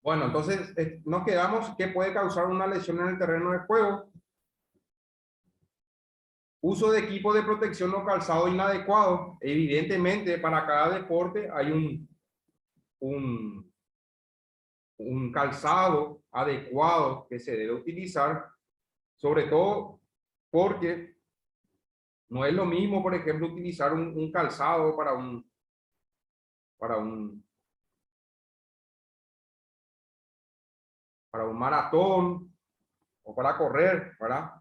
Bueno, entonces nos quedamos que puede causar una lesión en el terreno de juego. Uso de equipo de protección o calzado inadecuado. Evidentemente, para cada deporte hay un, un calzado adecuado que se debe utilizar, sobre todo porque no es lo mismo, por ejemplo, utilizar un calzado para un, para un maratón o para correr, ¿verdad?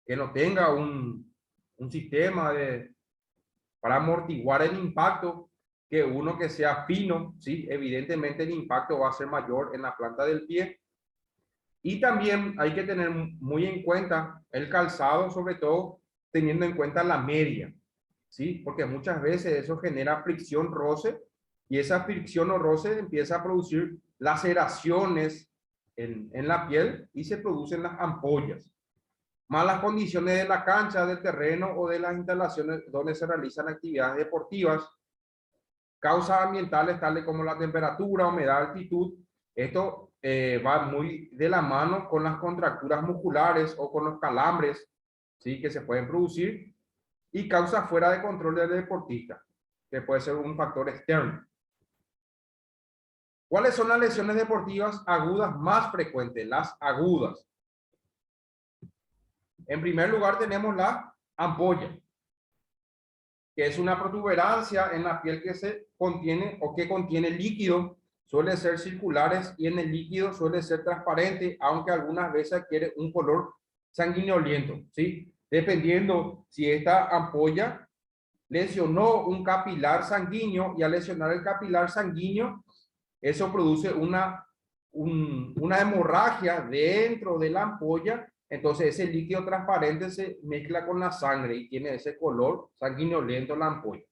Que no tenga un sistema para amortiguar el impacto, que uno que sea fino, ¿sí? Evidentemente el impacto va a ser mayor en la planta del pie. Y también hay que tener muy en cuenta el calzado, sobre todo teniendo en cuenta la media, ¿sí? Porque muchas veces eso genera fricción, roce, y esa fricción o roce empieza a producir laceraciones en la piel y se producen las ampollas. Malas condiciones de la cancha, del terreno o de las instalaciones donde se realizan actividades deportivas, causas ambientales tales como la temperatura, humedad, altitud. Esto va muy de la mano con las contracturas musculares o con los calambres, ¿sí? Que se pueden producir, y causa fuera de control del deportista, que puede ser un factor externo. ¿Cuáles son las lesiones deportivas agudas más frecuentes? Las agudas. En primer lugar tenemos la ampolla, que es una protuberancia en la piel que se contiene o que contiene líquido. Suele ser circulares y en el líquido suele ser transparente, aunque algunas veces adquiere un color sanguinolento, ¿sí? Dependiendo si esta ampolla lesionó un capilar sanguíneo, y al lesionar el capilar sanguíneo, eso produce una hemorragia dentro de la ampolla. Entonces ese líquido transparente se mezcla con la sangre y tiene ese color sanguinolento la ampolla.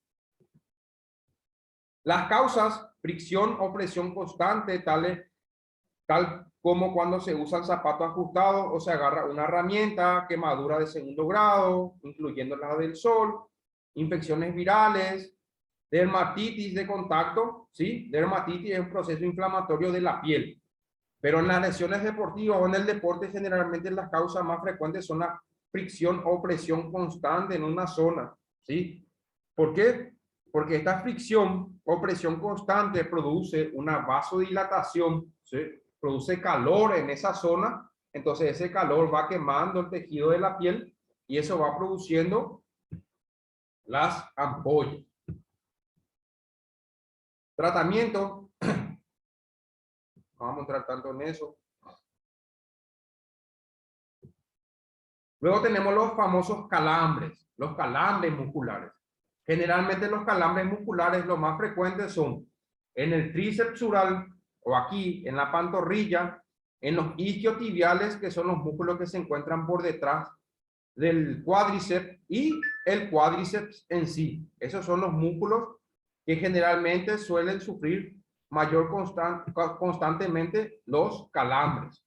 Las causas: fricción o presión constante, tal como cuando se usan zapatos ajustados o se agarra una herramienta, quemadura de segundo grado, incluyendo la del sol, infecciones virales, dermatitis de contacto, ¿sí? Dermatitis es un proceso inflamatorio de la piel. Pero en las lesiones deportivas o en el deporte, generalmente las causas más frecuentes son la fricción o presión constante en una zona, ¿sí? ¿Por qué? Porque esta fricción o presión constante produce una vasodilatación, ¿sí? Produce calor en esa zona, entonces ese calor va quemando el tejido de la piel y eso va produciendo las ampollas. Tratamiento, no vamos a entrar tanto en eso. Luego tenemos los famosos calambres, los calambres musculares. Generalmente los calambres musculares los más frecuentes son en el tríceps sural o aquí en la pantorrilla, en los isquiotibiales, que son los músculos que se encuentran por detrás del cuádriceps, y el cuádriceps en sí. Esos son los músculos que generalmente suelen sufrir constantemente los calambres.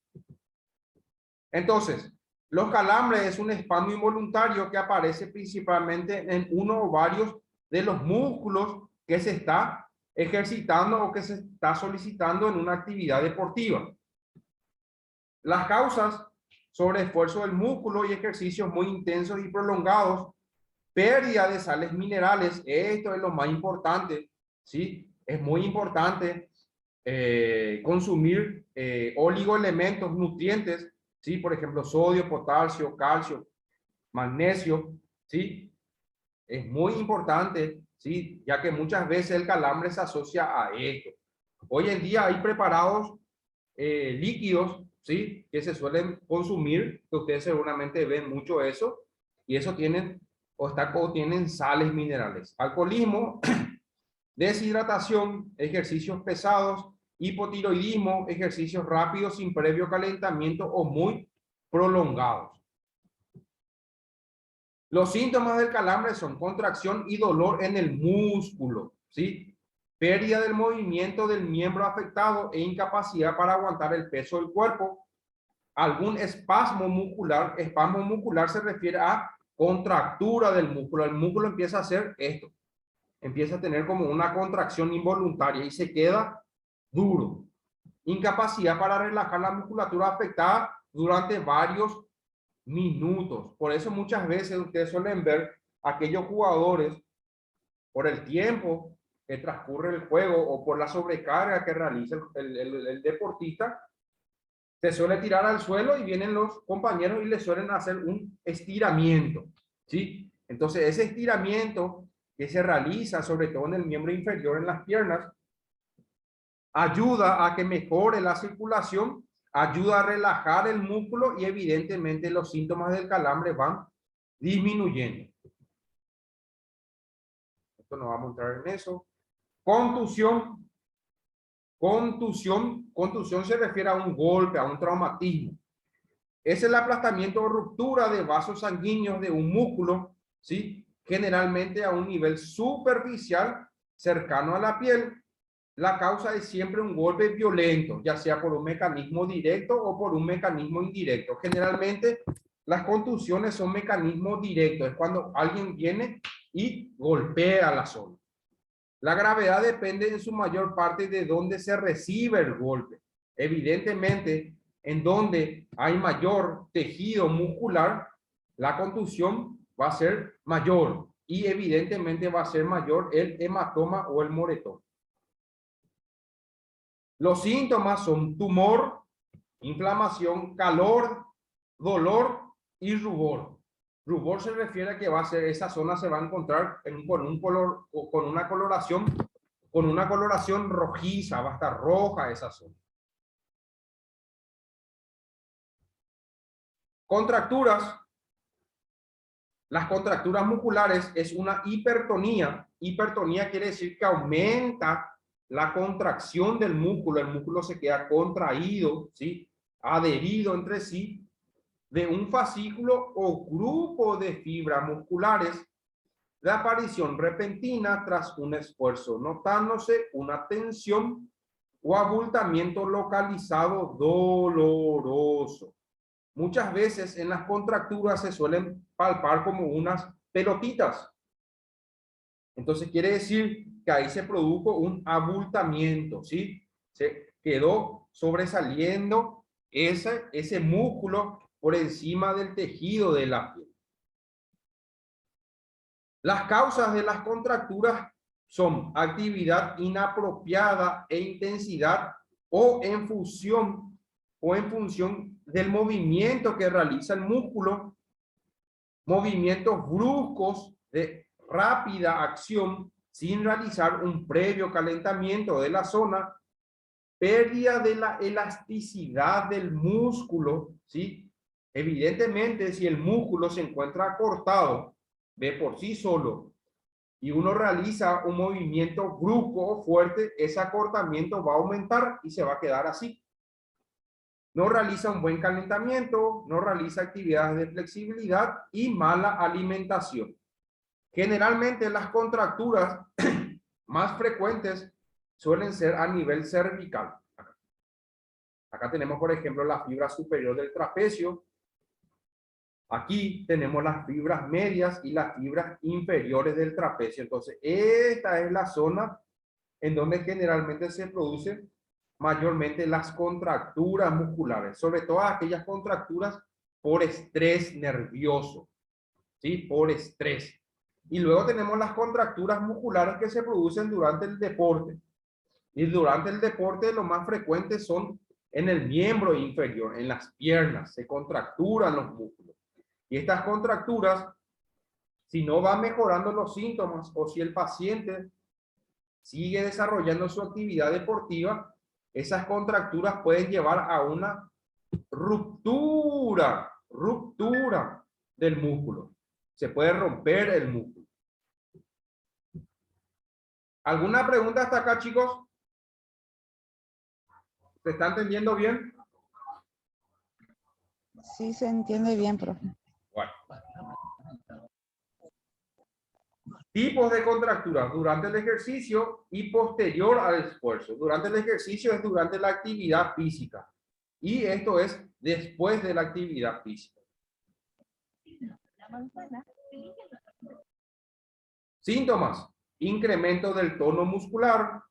Entonces, los calambres es un espasmo involuntario que aparece principalmente en uno o varios de los músculos que se está ejercitando o que se está solicitando en una actividad deportiva. Las causas: sobreesfuerzo del músculo y ejercicios muy intensos y prolongados, pérdida de sales minerales. Esto es lo más importante, ¿sí? Es muy importante consumir oligoelementos, nutrientes, ¿sí? Por ejemplo, sodio, potasio, calcio, magnesio, ¿sí? Es muy importante, ¿sí? Ya que muchas veces el calambre se asocia a esto. Hoy en día hay preparados líquidos, ¿sí? Que se suelen consumir, que ustedes seguramente ven mucho eso, y eso tienen o tienen sales minerales. Alcoholismo, deshidratación, ejercicios pesados, hipotiroidismo, ejercicios rápidos sin previo calentamiento o muy prolongados. Los síntomas del calambre son contracción y dolor en el músculo, ¿sí? Pérdida del movimiento del miembro afectado e incapacidad para aguantar el peso del cuerpo. Algún espasmo muscular se refiere a contractura del músculo. El músculo empieza a hacer esto, empieza a tener como una contracción involuntaria y se queda duro. incapacidad para relajar la musculatura afectada durante varios minutos. Por eso muchas veces ustedes suelen ver aquellos jugadores, por el tiempo que transcurre el juego o por la sobrecarga que realiza el deportista, se suele tirar al suelo y vienen los compañeros y le suelen hacer un estiramiento, ¿sí? Entonces ese estiramiento que se realiza sobre todo en el miembro inferior, en las piernas, ayuda a que mejore la circulación, ayuda a relajar el músculo y evidentemente los síntomas del calambre van disminuyendo. Esto no vamos a entrar en eso. Contusión. Contusión se refiere a un golpe, a un traumatismo. Es el aplastamiento o ruptura de vasos sanguíneos de un músculo, ¿sí? Generalmente a un nivel superficial cercano a la piel. La causa es siempre un golpe violento, ya sea por un mecanismo directo o por un mecanismo indirecto. Generalmente las contusiones son mecanismos directos, es cuando alguien viene y golpea la zona. La gravedad depende en su mayor parte de dónde se recibe el golpe. Evidentemente, en donde hay mayor tejido muscular, la contusión va a ser mayor y evidentemente va a ser mayor el hematoma o el moretón. Los síntomas son tumor, inflamación, calor, dolor y rubor. Rubor se refiere a que va a ser, esa zona se va a encontrar con un color o con una coloración rojiza, va a estar roja esa zona. Contracturas. Las contracturas musculares es una hipertonía. Hipertonía quiere decir que aumenta la contracción del músculo. El músculo se queda contraído, ¿sí? Adherido entre sí, de un fascículo o grupo de fibras musculares de aparición repentina tras un esfuerzo, notándose una tensión o abultamiento localizado doloroso. Muchas veces en las contracturas se suelen palpar como unas pelotitas. Entonces quiere decir que ahí se produjo un abultamiento, ¿sí? Se quedó sobresaliendo ese músculo por encima del tejido de la piel. Las causas de las contracturas son actividad inapropiada e intensidad o en función del movimiento que realiza el músculo, movimientos bruscos de rápida acción sin realizar un previo calentamiento de la zona, pérdida de la elasticidad del músculo, ¿sí? Evidentemente, si el músculo se encuentra cortado de por sí solo y uno realiza un movimiento brusco o fuerte, ese acortamiento va a aumentar y se va a quedar así. No realiza un buen calentamiento, no realiza actividades de flexibilidad y mala alimentación. Generalmente las contracturas más frecuentes suelen ser a nivel cervical. Acá tenemos, por ejemplo, la fibra superior del trapecio. Aquí tenemos las fibras medias y las fibras inferiores del trapecio. Entonces, esta es la zona en donde generalmente se producen mayormente las contracturas musculares, sobre todo aquellas contracturas por estrés nervioso, ¿sí? Por estrés. Y luego tenemos las contracturas musculares que se producen durante el deporte. Y durante el deporte lo más frecuente son en el miembro inferior, en las piernas, se contracturan los músculos. Y estas contracturas, si no van mejorando los síntomas o si el paciente sigue desarrollando su actividad deportiva, esas contracturas pueden llevar a una ruptura del músculo. Se puede romper el músculo. ¿Alguna pregunta hasta acá, chicos? ¿Se está entendiendo bien? Sí, se entiende bien, profe. Bueno. Tipos de contracturas durante el ejercicio y posterior al esfuerzo. Durante el ejercicio es durante la actividad física. Y esto es después de la actividad física. Síntomas: incremento del tono muscular,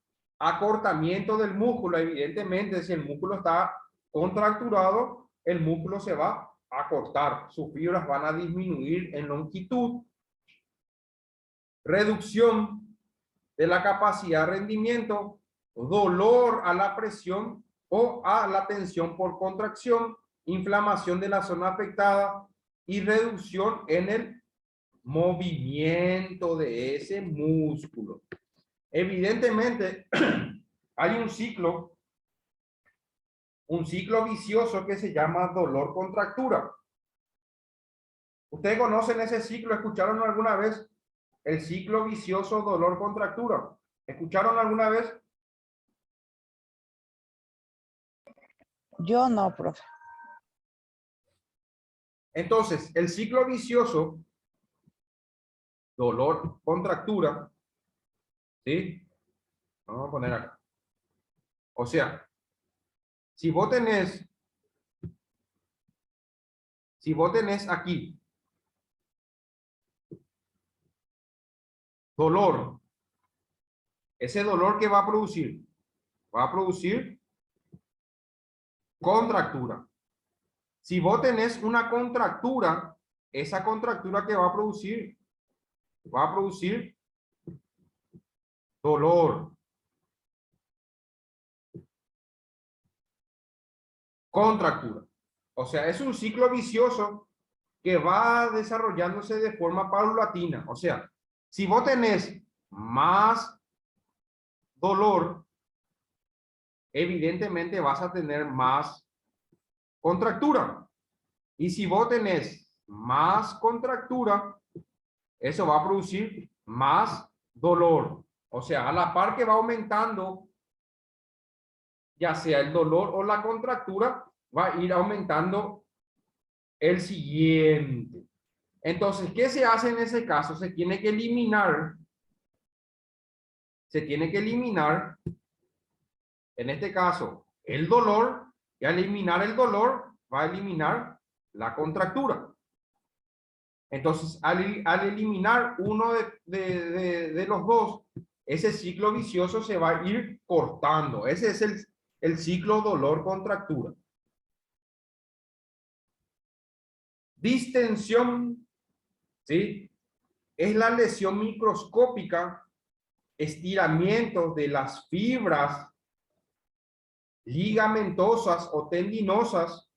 acortamiento del músculo. Evidentemente, si el músculo está contracturado, el músculo se va a acortar, sus fibras van a disminuir en longitud. Reducción de la capacidad de rendimiento, dolor a la presión o a la tensión por contracción, inflamación de la zona afectada y reducción en el movimiento de ese músculo. Evidentemente, hay un ciclo vicioso que se llama dolor-contractura. ¿Ustedes conocen ese ciclo? ¿Escucharon alguna vez el ciclo vicioso dolor-contractura? ¿Escucharon alguna vez? Yo no, profe. Entonces, el ciclo vicioso dolor-contractura, ¿sí? Vamos a poner acá. O sea, si vos tenés aquí dolor, ese dolor que va a producir contractura. Si vos tenés una contractura, esa contractura que va a producir dolor. Contractura. O sea, es un ciclo vicioso que va desarrollándose de forma paulatina. O sea, si vos tenés más dolor, evidentemente vas a tener más contractura. Y si vos tenés más contractura, eso va a producir más dolor. O sea, a la par que va aumentando, ya sea el dolor o la contractura, va a ir aumentando el siguiente. Entonces, ¿qué se hace en ese caso? Se tiene que eliminar, en este caso, el dolor, y al eliminar el dolor, va a eliminar la contractura. Entonces, al eliminar uno de los dos, ese ciclo vicioso se va a ir cortando. Ese es el ciclo dolor-contractura. Distensión, ¿sí? Es la lesión microscópica, estiramientos de las fibras ligamentosas o tendinosas,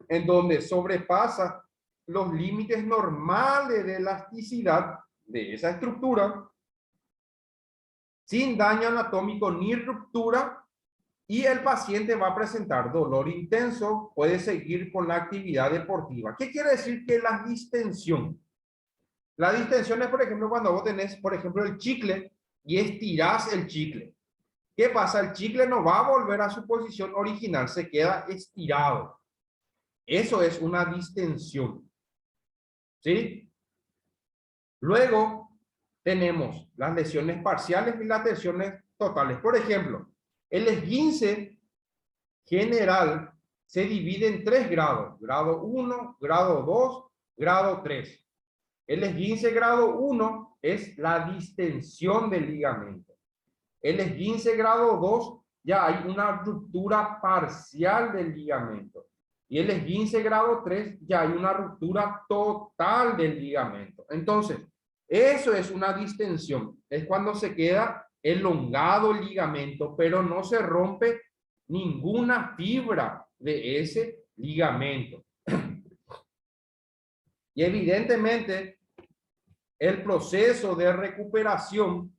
en donde sobrepasa los límites normales de elasticidad de esa estructura, sin daño anatómico ni ruptura, y el paciente va a presentar dolor intenso, puede seguir con la actividad deportiva. ¿Qué quiere decir que la distensión? La distensión es, por ejemplo, cuando vos tenés, por ejemplo, el chicle y estirás el chicle. ¿Qué pasa? El chicle no va a volver a su posición original, se queda estirado. Eso es una distensión. ¿Sí? Luego tenemos las lesiones parciales y las lesiones totales. Por ejemplo, el esguince general se divide en 3 grados. Grado 1, grado 2, grado 3. El esguince grado 1 es la distensión del ligamento. El esguince grado 2 ya hay una ruptura parcial del ligamento. Y el esguince grado 3 ya hay una ruptura total del ligamento. Entonces, eso es una distensión. Es cuando se queda elongado el ligamento, pero no se rompe ninguna fibra de ese ligamento. Y evidentemente, el proceso de recuperación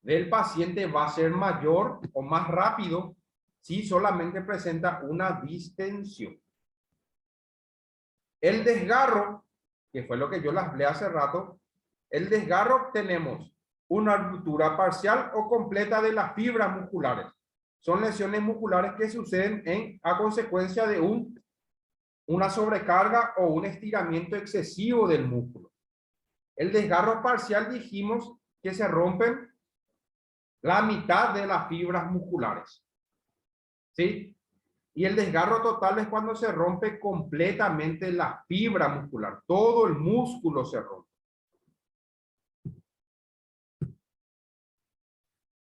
del paciente va a ser mayor o más rápido si solamente presenta una distensión. El desgarro, que fue lo que yo les hablé hace rato, el desgarro tenemos una ruptura parcial o completa de las fibras musculares. Son lesiones musculares que suceden a consecuencia de una sobrecarga o un estiramiento excesivo del músculo. El desgarro parcial dijimos que se rompen la mitad de las fibras musculares. ¿Sí? Y el desgarro total es cuando se rompe completamente la fibra muscular. Todo el músculo se rompe.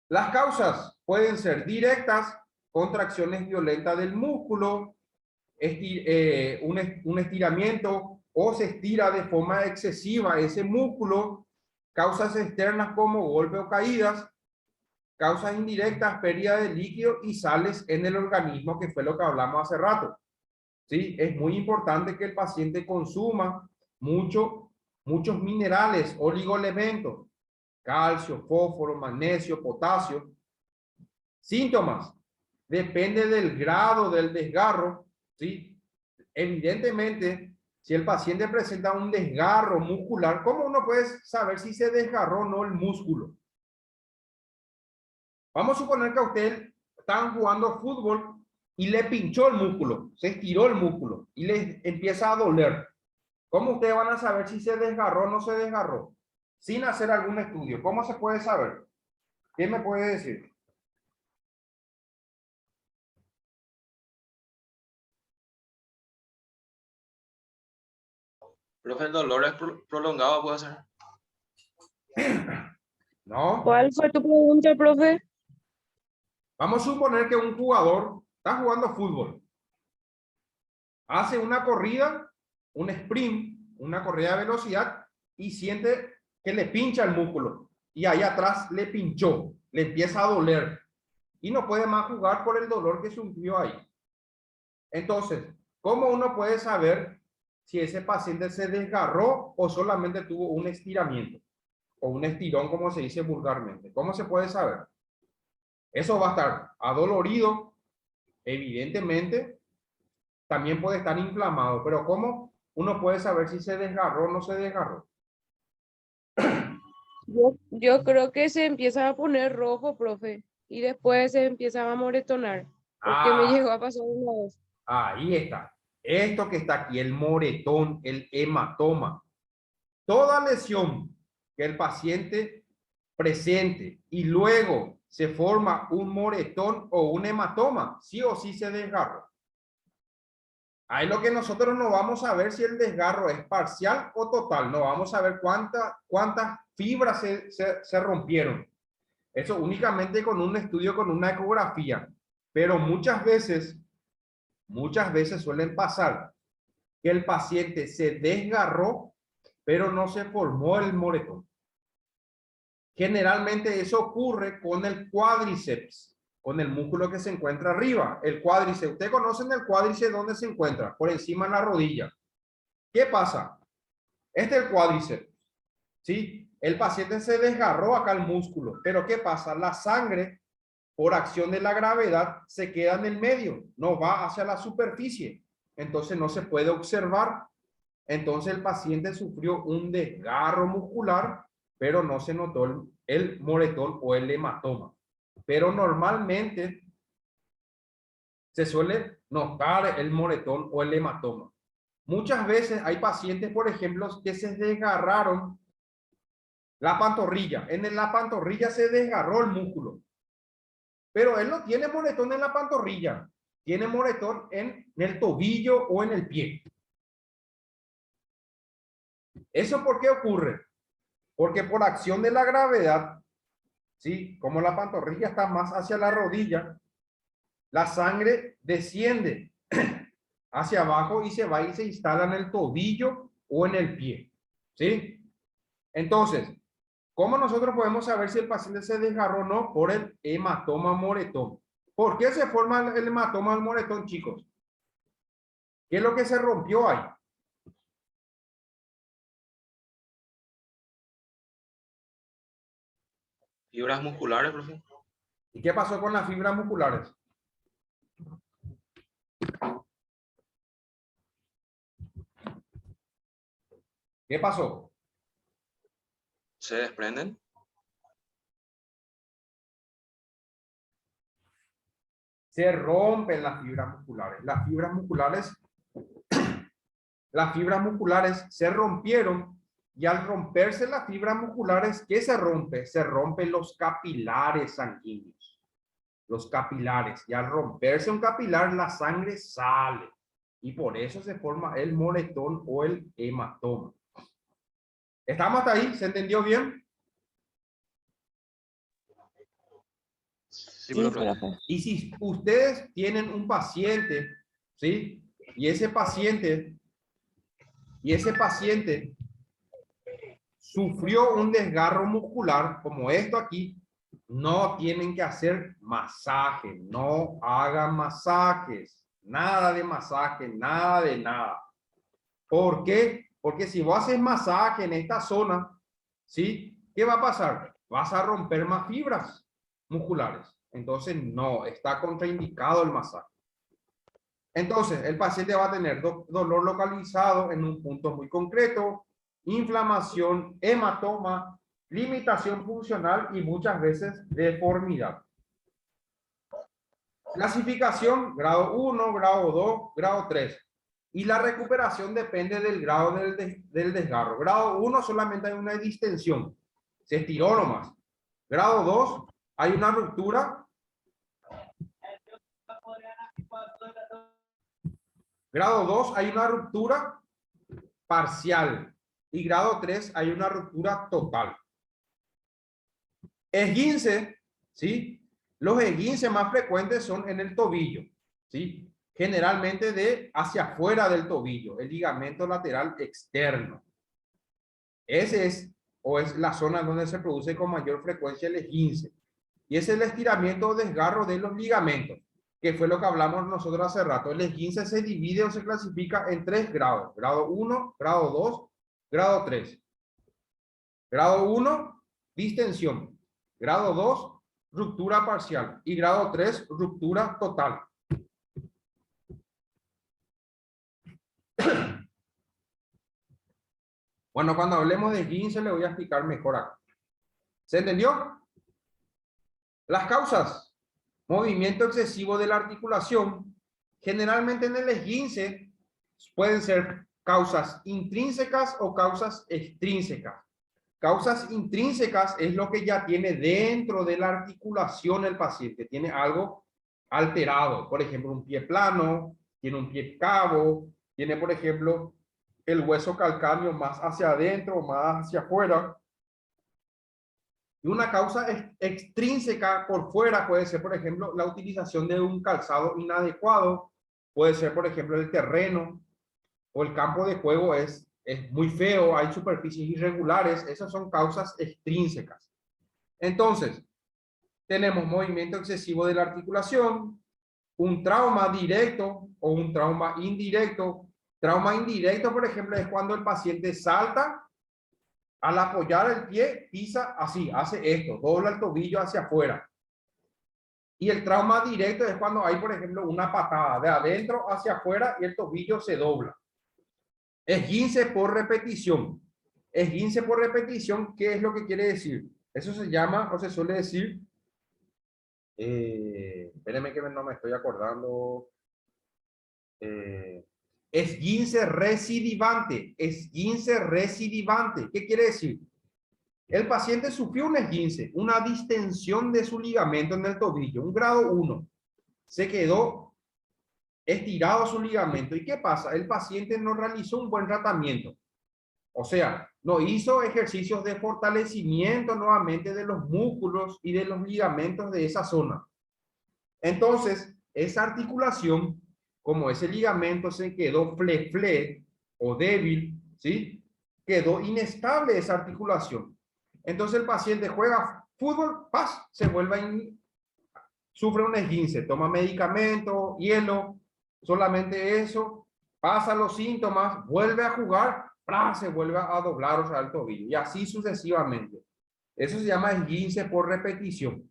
Las causas pueden ser directas, contracciones violentas del músculo, un estiramiento o se estira de forma excesiva ese músculo, causas externas como golpe o caídas, causas indirectas, pérdida de líquido y sales en el organismo, que fue lo que hablamos hace rato. ¿Sí? Es muy importante que el paciente consuma muchos minerales, oligoelementos, calcio, fósforo, magnesio, potasio. Síntomas. Depende del grado del desgarro, ¿sí? Evidentemente, si el paciente presenta un desgarro muscular, ¿cómo uno puede saber si se desgarró o no el músculo? Vamos a suponer que a usted están jugando fútbol y le pinchó el músculo, se estiró el músculo y le empieza a doler. ¿Cómo ustedes van a saber si se desgarró o no se desgarró? Sin hacer algún estudio. ¿Cómo se puede saber? ¿Quién me puede decir? Profe, el dolor es prolongado, puede ser. No. ¿Cuál fue tu pregunta, profe? Vamos a suponer que un jugador está jugando fútbol. Hace una corrida, un sprint, una corrida de velocidad y siente que le pincha el músculo. Y ahí atrás le pinchó, le empieza a doler. Y no puede más jugar por el dolor que sufrió ahí. Entonces, ¿cómo uno puede saber si ese paciente se desgarró o solamente tuvo un estiramiento? O un estirón, como se dice vulgarmente. ¿Cómo se puede saber? Eso va a estar adolorido, evidentemente. También puede estar inflamado, pero ¿cómo uno puede saber si se desgarró o no se desgarró? Yo creo que se empieza a poner rojo, profe, y después se empieza a moretonar, porque me Ah, llegó a pasar una vez. ahí está. Esto que está aquí, el moretón, el hematoma. Toda lesión que el paciente presente y luego se forma un moretón o un hematoma, sí o sí se desgarró. Ahí lo que nosotros no vamos a ver si el desgarro es parcial o total, no vamos a ver cuántas fibras se rompieron. Eso únicamente con un estudio, con una ecografía. Pero muchas veces suelen pasar que el paciente se desgarró, pero no se formó el moretón. Generalmente eso ocurre con el cuádriceps, con el músculo que se encuentra arriba, el cuádriceps. ¿Usted conoce el cuádriceps dónde se encuentra? Por encima de la rodilla. ¿Qué pasa? Este es el cuádriceps, ¿sí? El paciente se desgarró acá el músculo, pero ¿qué pasa? La sangre, por acción de la gravedad, se queda en el medio, no va hacia la superficie. Entonces no se puede observar. Entonces el paciente sufrió un desgarro muscular, pero no se notó el moretón o el hematoma. Pero normalmente se suele notar el moretón o el hematoma. Muchas veces hay pacientes, por ejemplo, que se desgarraron la pantorrilla. En la pantorrilla se desgarró el músculo. Pero él no tiene moretón en la pantorrilla. Tiene moretón en el tobillo o en el pie. ¿Eso por qué ocurre? Porque por acción de la gravedad, ¿sí? Como la pantorrilla está más hacia la rodilla, la sangre desciende hacia abajo y se va y se instala en el tobillo o en el pie, ¿sí? Entonces, ¿cómo nosotros podemos saber si el paciente se desgarró o no? Por el hematoma moretón. ¿Por qué se forma el hematoma moretón, chicos? ¿Qué es lo que se rompió ahí? Fibras musculares, profe. ¿Y qué pasó con las fibras musculares? ¿Qué pasó? Se desprenden. Se rompen las fibras musculares. Las fibras musculares se rompieron y al romperse las fibras musculares, ¿qué se rompe? Se rompen los capilares sanguíneos. Los capilares. Y al romperse un capilar, la sangre sale. Y por eso se forma el moretón o el hematoma. ¿Estamos hasta ahí? ¿Se entendió bien? Sí, Sí, profe. profe. Y si ustedes tienen un paciente, ¿sí? Y ese paciente sufrió un desgarro muscular, como esto aquí, no tienen que hacer masaje, no hagan masajes, nada de masaje, nada de nada. ¿Por qué? Porque si vos haces masaje en esta zona, ¿sí? ¿Qué va a pasar? Vas a romper más fibras musculares. Entonces, no, está contraindicado el masaje. Entonces, el paciente va a tener dolor localizado en un punto muy concreto, inflamación, hematoma, limitación funcional y muchas veces deformidad. Clasificación, grado 1, grado 2, grado 3. Y la recuperación depende del grado del desgarro. Grado 1 solamente hay una distensión, se estiró nomás. Grado 2, hay una ruptura. Grado 2, hay una ruptura parcial. Y grado 3, hay una ruptura total. Esguince, ¿sí? Los esguinces más frecuentes son en el tobillo, ¿sí? Generalmente de hacia afuera del tobillo, el ligamento lateral externo. Ese es, o es la zona donde se produce con mayor frecuencia el esguince. Y es el estiramiento o desgarro de los ligamentos, que fue lo que hablamos nosotros hace rato. El esguince se divide o se clasifica en 3 grados. Grado 1, grado 2, grado 3. Grado 1, distensión. Grado 2, ruptura parcial. Y grado 3, ruptura total. Bueno, cuando hablemos de esguince le voy a explicar mejor acá. ¿Se entendió? Las causas. Movimiento excesivo de la articulación. Generalmente en el esguince pueden ser causas intrínsecas o causas extrínsecas. Causas intrínsecas es lo que ya tiene dentro de la articulación el paciente. Tiene algo alterado. Por ejemplo, un pie plano, tiene un pie cabo, tiene, por ejemplo, el hueso calcáneo más hacia adentro o más hacia afuera. Y una causa extrínseca por fuera puede ser, por ejemplo, la utilización de un calzado inadecuado. Puede ser, por ejemplo, el terreno o el campo de juego es muy feo, hay superficies irregulares. Esas son causas extrínsecas. Entonces, tenemos movimiento excesivo de la articulación, un trauma directo o un trauma indirecto. Trauma indirecto, por ejemplo, es cuando el paciente salta. Al apoyar el pie, pisa así, hace esto, dobla el tobillo hacia afuera. Y el trauma directo es cuando hay, por ejemplo, una patada de adentro hacia afuera y el tobillo se dobla. Esguince por repetición. Esguince por repetición, ¿qué es lo que quiere decir? Eso se llama, o se suele decir, espérenme que no me estoy acordando. Esguince recidivante. Esguince recidivante. ¿Qué quiere decir? El paciente sufrió un esguince, una distensión de su ligamento en el tobillo, un grado 1. Se quedó estirado su ligamento. ¿Y qué pasa? El paciente no realizó un buen tratamiento. O sea, no hizo ejercicios de fortalecimiento nuevamente de los músculos y de los ligamentos de esa zona. Entonces, esa articulación, como ese ligamento se quedó fle o débil, ¿sí? Quedó inestable esa articulación. Entonces el paciente juega fútbol, ¡paz! Se vuelve sufre un esguince, toma medicamento, hielo, solamente eso, pasa los síntomas, vuelve a jugar, ¡pras! Se vuelve a doblar o sea, el tobillo y así sucesivamente. Eso se llama esguince por repetición.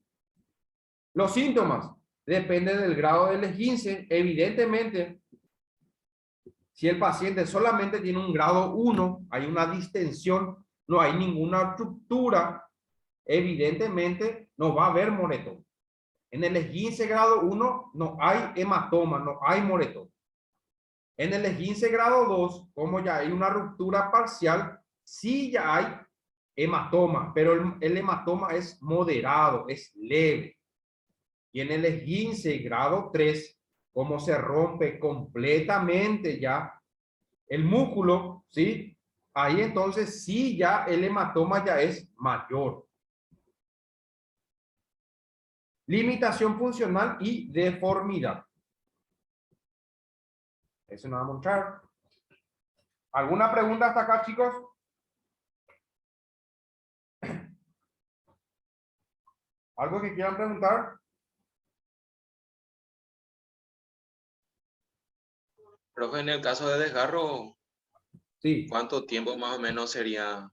Los síntomas dependen del grado del esguince. Evidentemente, si el paciente solamente tiene un grado 1, hay una distensión, no hay ninguna ruptura, evidentemente no va a haber moretón. En el esguince grado 1 no hay hematoma, no hay moretón. En el esguince grado 2, como ya hay una ruptura parcial, sí ya hay hematoma, pero el hematoma es moderado, es leve. Y en el esguince grado 3, como se rompe completamente ya el músculo, ¿sí? Ahí entonces sí ya el hematoma ya es mayor. limitación funcional y deformidad. Eso nos va a mostrar. ¿Alguna pregunta hasta acá, chicos? ¿Algo que quieran preguntar? Profe, en el caso de desgarro, Sí. ¿cuánto tiempo más o menos sería?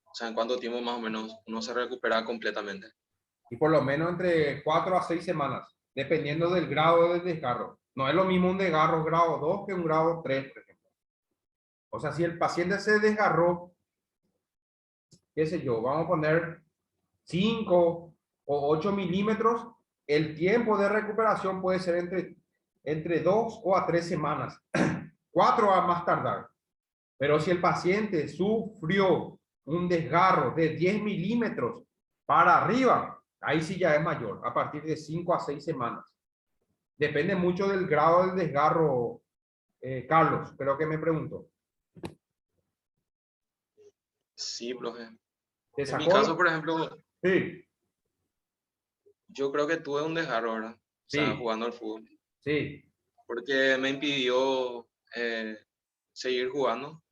O sea, ¿en cuánto tiempo más o menos uno se recupera completamente? Y por lo menos entre 4 a 6 semanas, dependiendo del grado del desgarro. No es lo mismo un desgarro grado 2 que un grado 3, por ejemplo. O sea, si el paciente se desgarró, qué sé yo, vamos a poner 5 o 8 milímetros, el tiempo de recuperación puede ser entre 2 o a 3 semanas. 4 a más tardar. Pero si el paciente sufrió un desgarro de 10 milímetros para arriba, ahí sí ya es mayor, a partir de 5 a 6 semanas. Depende mucho del grado del desgarro, Carlos, creo que me preguntó. Sí, profe. ¿Te En mi sacó? caso, por ejemplo, Sí, yo creo que tuve un desgarro, ¿verdad? O sea, sí, jugando al fútbol. sí. Porque me impidió seguir jugando.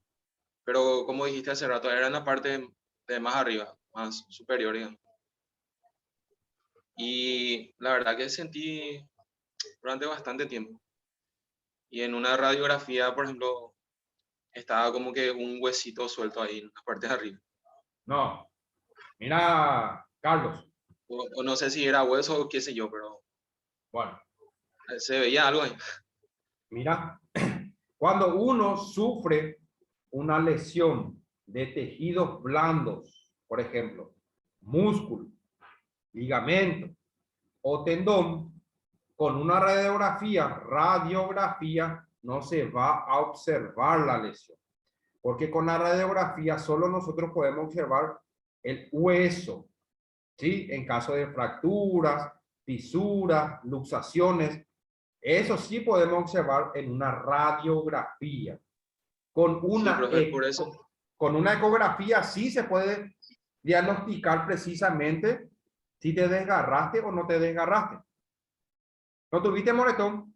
Pero como dijiste hace rato, era en la parte de más arriba, más superior, digamos. Y la verdad que sentí durante bastante tiempo. Y en una radiografía, por ejemplo, estaba como que un huesito suelto ahí en la parte de arriba. No, mira, Carlos, O no sé si era hueso o qué sé yo, pero bueno, se veía algo ahí. mira, cuando uno sufre una lesión de tejidos blandos, por ejemplo, músculo, ligamento o tendón, con una radiografía no se va a observar la lesión, porque con la radiografía solo nosotros podemos observar el hueso, ¿sí? En caso de fracturas, fisuras, luxaciones, eso sí podemos observar en una radiografía. Con Sí, una, profe, por eso. con una ecografía sí se puede diagnosticar precisamente si te desgarraste o no te desgarraste. ¿No tuviste moretón?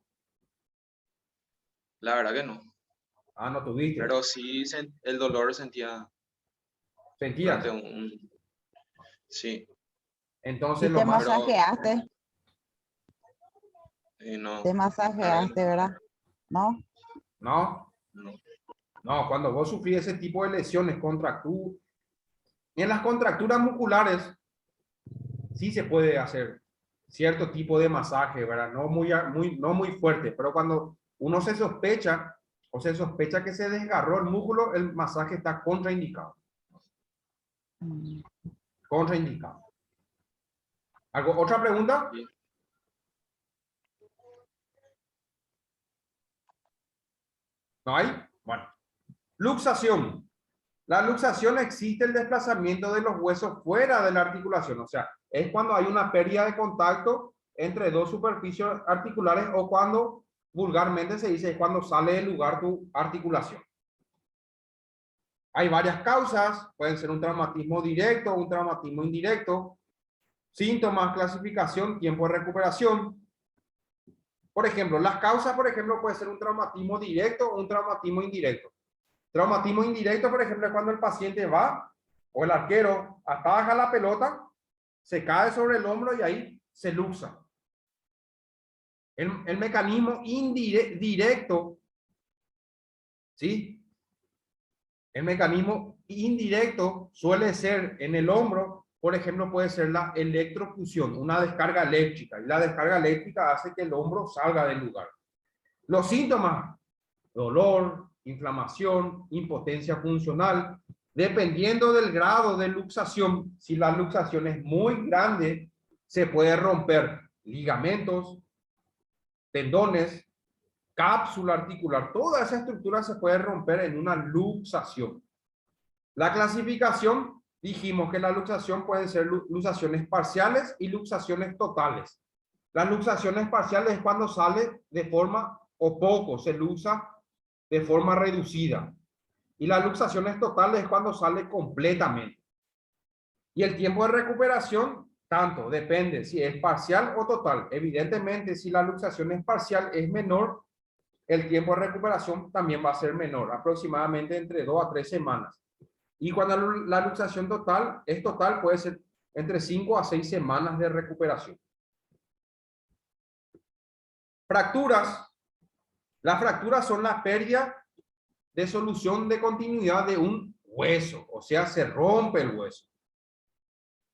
La verdad que no. Ah, no tuviste. Pero sí el dolor sentía Sentías. durante un. Sí, Entonces Y lo te más... pero masajeaste, no. te La verdad que masajeaste, ¿verdad? ¿No? No, no. no, cuando vos sufrís ese tipo de lesiones, contracturas, y en las contracturas musculares sí se puede hacer cierto tipo de masaje, ¿verdad? No muy fuerte, pero cuando uno se sospecha o se sospecha que se desgarró el músculo, el masaje está contraindicado. Mm. Contraindicado. ¿Otra pregunta? Sí. ¿No hay? Bueno. Luxación. La luxación existe el desplazamiento de los huesos fuera de la articulación, o sea, es cuando hay una pérdida de contacto entre dos superficies articulares o cuando vulgarmente se dice es cuando sale del lugar tu articulación. Hay varias causas, pueden ser un traumatismo directo o un traumatismo indirecto, síntomas, clasificación, tiempo de recuperación. Por ejemplo, las causas, por ejemplo, puede ser un traumatismo directo o un traumatismo indirecto. Traumatismo indirecto, por ejemplo, es cuando el paciente va o el arquero ataja la pelota, se cae sobre el hombro y ahí se luxa. El mecanismo directo, ¿sí? El mecanismo indirecto suele ser en el hombro, por ejemplo, puede ser la electrofusión, una descarga eléctrica. Y la descarga eléctrica hace que el hombro salga del lugar. Los síntomas: dolor, inflamación, impotencia funcional. Dependiendo del grado de luxación, si la luxación es muy grande, se puede romper ligamentos, tendones, cápsula articular. Toda esa estructura se puede romper en una luxación. La clasificación, dijimos que la luxación pueden ser luxaciones parciales y luxaciones totales. Las luxaciones parciales es cuando sale de forma o poco, se luxa de forma reducida. Y las luxaciones totales es cuando sale completamente. Y el tiempo de recuperación Tanto, depende si es parcial o total. Evidentemente, si la luxación es parcial, es menor, el tiempo de recuperación también va a ser menor, aproximadamente entre 2 a 3 semanas. Y cuando la luxación total es total, puede ser entre 5 a 6 semanas de recuperación. Fracturas. Las fracturas son la pérdida de solución de continuidad de un hueso, o sea, se rompe el hueso.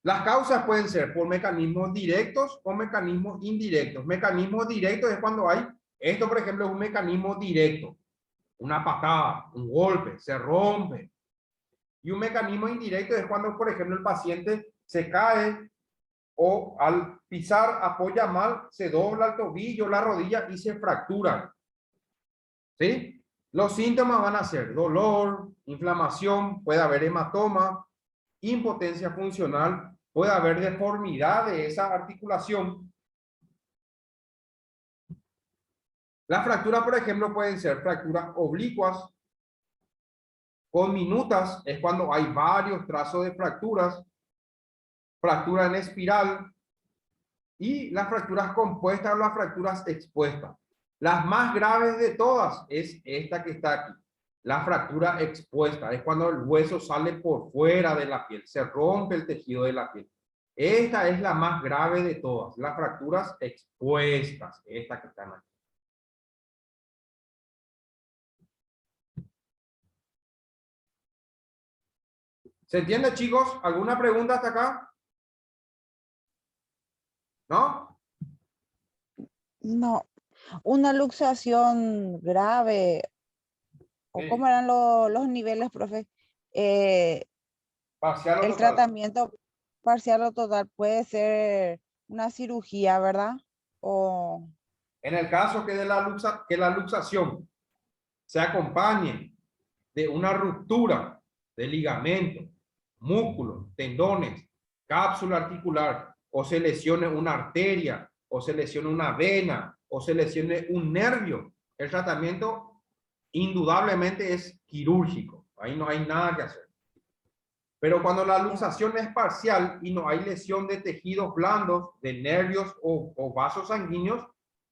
Las causas pueden ser por mecanismos directos o mecanismos indirectos. Mecanismos directos es cuando hay, esto por ejemplo es un mecanismo directo, una patada, un golpe, se rompe. Y un mecanismo indirecto es cuando por ejemplo el paciente se cae o al pisar apoya mal, se dobla el tobillo, la rodilla y se fractura. ¿Sí? Los síntomas van a ser dolor, inflamación, puede haber hematoma, impotencia funcional, puede haber deformidad de esa articulación. Las fracturas, por ejemplo, pueden ser fracturas oblicuas, conminutas, es cuando hay varios trazos de fracturas, fractura en espiral, y las fracturas compuestas o las fracturas expuestas. Las más graves de todas es esta que está aquí. La fractura expuesta es cuando el hueso sale por fuera de la piel, se rompe el tejido de la piel. Esta es la más grave de todas, las fracturas expuestas, esta que están aquí. ¿Se entiende, chicos? ¿Alguna pregunta hasta acá? ¿No? No, una luxación grave, o Sí. cómo eran los niveles, profe. Parcial o El total. tratamiento parcial o total puede ser una cirugía, ¿verdad? O, En el caso que la luxación se acompañe de una ruptura de ligamento, músculos, tendones, cápsula articular, o se lesione una arteria, o se lesione una vena, o se lesione un nervio, el tratamiento indudablemente es quirúrgico. Ahí no hay nada que hacer. Pero cuando la luxación es parcial y no hay lesión de tejidos blandos, de nervios o vasos sanguíneos,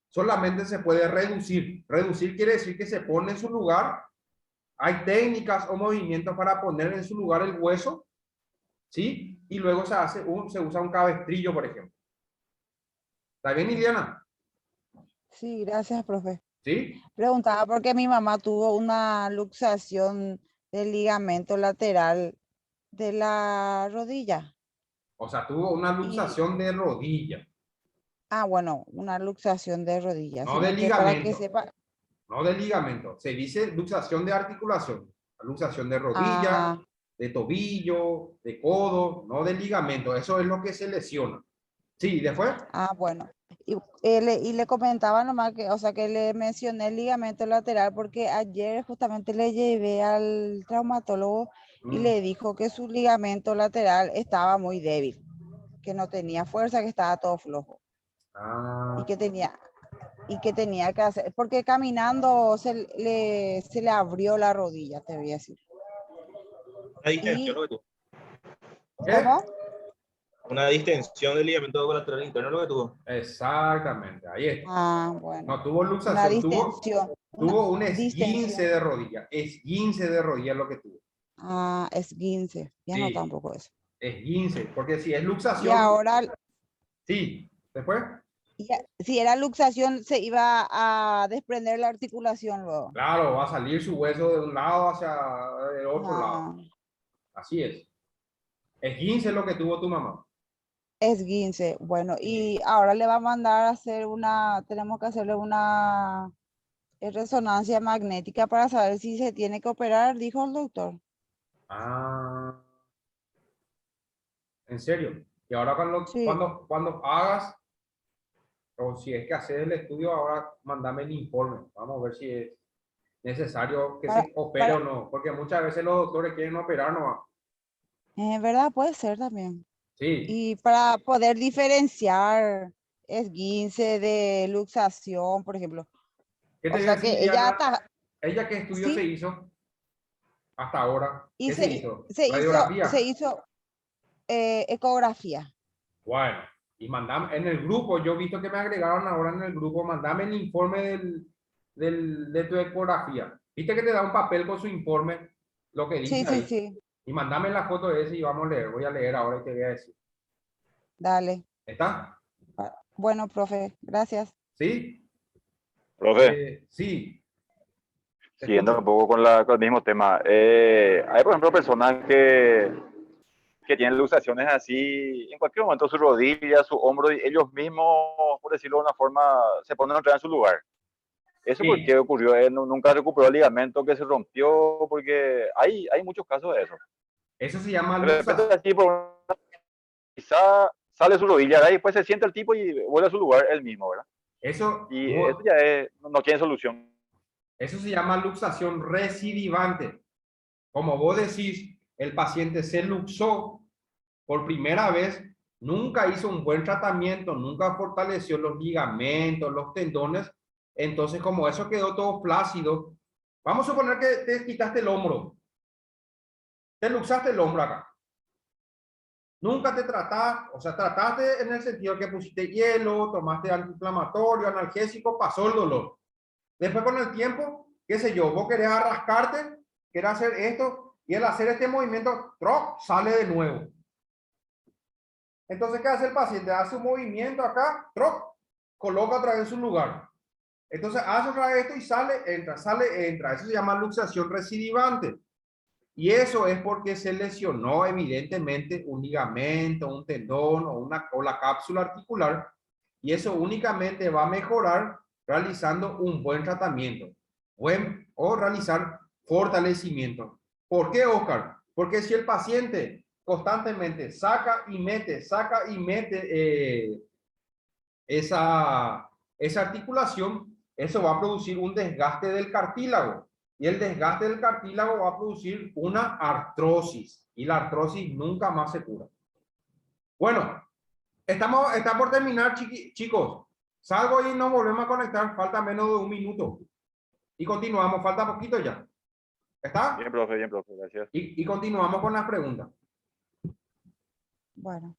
solamente se puede reducir. Reducir quiere decir que se pone en su lugar. Hay técnicas o movimientos para poner en su lugar el hueso, ¿sí? Y luego se usa un cabestrillo, por ejemplo. ¿Está bien, Iliana? sí, gracias, profe. ¿Sí? Preguntaba porque mi mamá tuvo una luxación del ligamento lateral de la rodilla. O sea, tuvo una Y, luxación de rodilla, bueno, una luxación de rodilla, no de sino que para que ligamento, sepa, no de ligamento. Se dice luxación de articulación, luxación de rodilla, ah, de tobillo, de codo, no de ligamento. Eso es lo que se lesiona. Sí, después. bueno. Y le comentaba nomás que, o sea, que le mencioné el ligamento lateral porque ayer justamente le llevé al traumatólogo y le dijo que su ligamento lateral estaba muy débil, que no tenía fuerza, que estaba todo flojo y Ah, que tenía que hacer, porque caminando se le abrió la rodilla, te voy a decir. Una distensión, ¿Y lo que tuvo. ¿qué? cómo? Una distensión del ligamento colateral interno, lo que tuvo. Exactamente, ahí está. Bueno, No tuvo una luxación, distensión, una tuvo un esguince distensión. de rodilla. Esguince de rodilla lo que tuvo. Esguince, ya no Sí, tampoco eso. esguince, porque si es Y luxación, ahora, sí. Después, si era luxación, se iba a desprender la articulación luego. claro, va a salir su hueso de un lado hacia el otro lado. Ah, Así es. Esguince es lo que tuvo tu mamá. esguince, bueno, Sí. y ahora le va a mandar a hacer tenemos que hacerle una resonancia magnética para saber si se tiene que operar, dijo el doctor. Ah, en serio. Y ahora Sí, cuando hagas, o si es que haces el estudio, ahora mándame el informe. Vamos a ver si es necesario que para, se opere para, o no. Porque muchas veces los doctores quieren operar nomás. ¿verdad? Puede ser también. Sí. Y para poder diferenciar esguince de luxación, por ejemplo. ¿Qué te O voy a sea decir, que ella Diana? está, ¿Ella qué estudio se sí, hizo hasta ahora? y ¿Qué se se, hizo? se hizo, se ¿Radiografía? hizo ecografía. Bueno, y mandame en el grupo, yo he visto que me agregaron ahora en el grupo, mandame el informe de tu ecografía. Viste que te da un papel con su informe, lo que dice Sí, sí, ahí. sí. Y mandame la foto de ese y vamos a leer. Voy a leer ahora y te voy a decir. Dale. ¿Está? Bueno, profe, gracias. ¿Sí? Profe, Sí. Te siguiendo un escucho. poco con el mismo tema. Hay, por ejemplo, personas que tienen luxaciones así en cualquier momento, su rodilla, su hombro, y ellos mismos, por decirlo de una forma, se ponen otra vez en su lugar. ¿Eso por Sí. qué ocurrió? Él nunca recuperó el ligamento que se rompió, porque hay muchos casos de eso. Eso se llama De repente, luxación. así, quizá sale su rodilla, y después se sienta el tipo y vuelve a su lugar él mismo, ¿verdad? Eso, Y eso ya no tiene solución. eso se llama luxación recidivante. Como vos decís, el paciente se luxó por primera vez, nunca hizo un buen tratamiento, nunca fortaleció los ligamentos, los tendones, entonces como eso quedó todo flácido, vamos a suponer que te quitaste el hombro, te luxaste el hombro acá. Nunca te trataste, o sea, trataste en el sentido que pusiste hielo, tomaste antiinflamatorio, analgésico, pasó el dolor. Después con el tiempo, qué sé yo, vos querés arrascarte, querés hacer esto, y al hacer este movimiento, ¡troc!, sale de nuevo. Entonces, ¿qué hace el paciente? Hace un movimiento acá, ¡troc!, coloca otra vez en su lugar. Entonces, hace otra vez esto y sale, entra. Eso se llama luxación recidivante. Y eso es porque se lesionó evidentemente un ligamento, un tendón o la cápsula articular. Y eso únicamente va a mejorar realizando un buen tratamiento o realizar fortalecimiento. ¿Por qué, Oscar? Porque si el paciente constantemente saca y mete esa articulación, eso va a producir un desgaste del cartílago. Y el desgaste del cartílago va a producir una artrosis. Y la artrosis nunca más se cura. Bueno, está por terminar, chicos. Salgo y nos volvemos a conectar. Falta menos de un minuto. Y continuamos. Falta poquito ya. ¿Está? Bien, profe, gracias. Y continuamos con las preguntas. Bueno.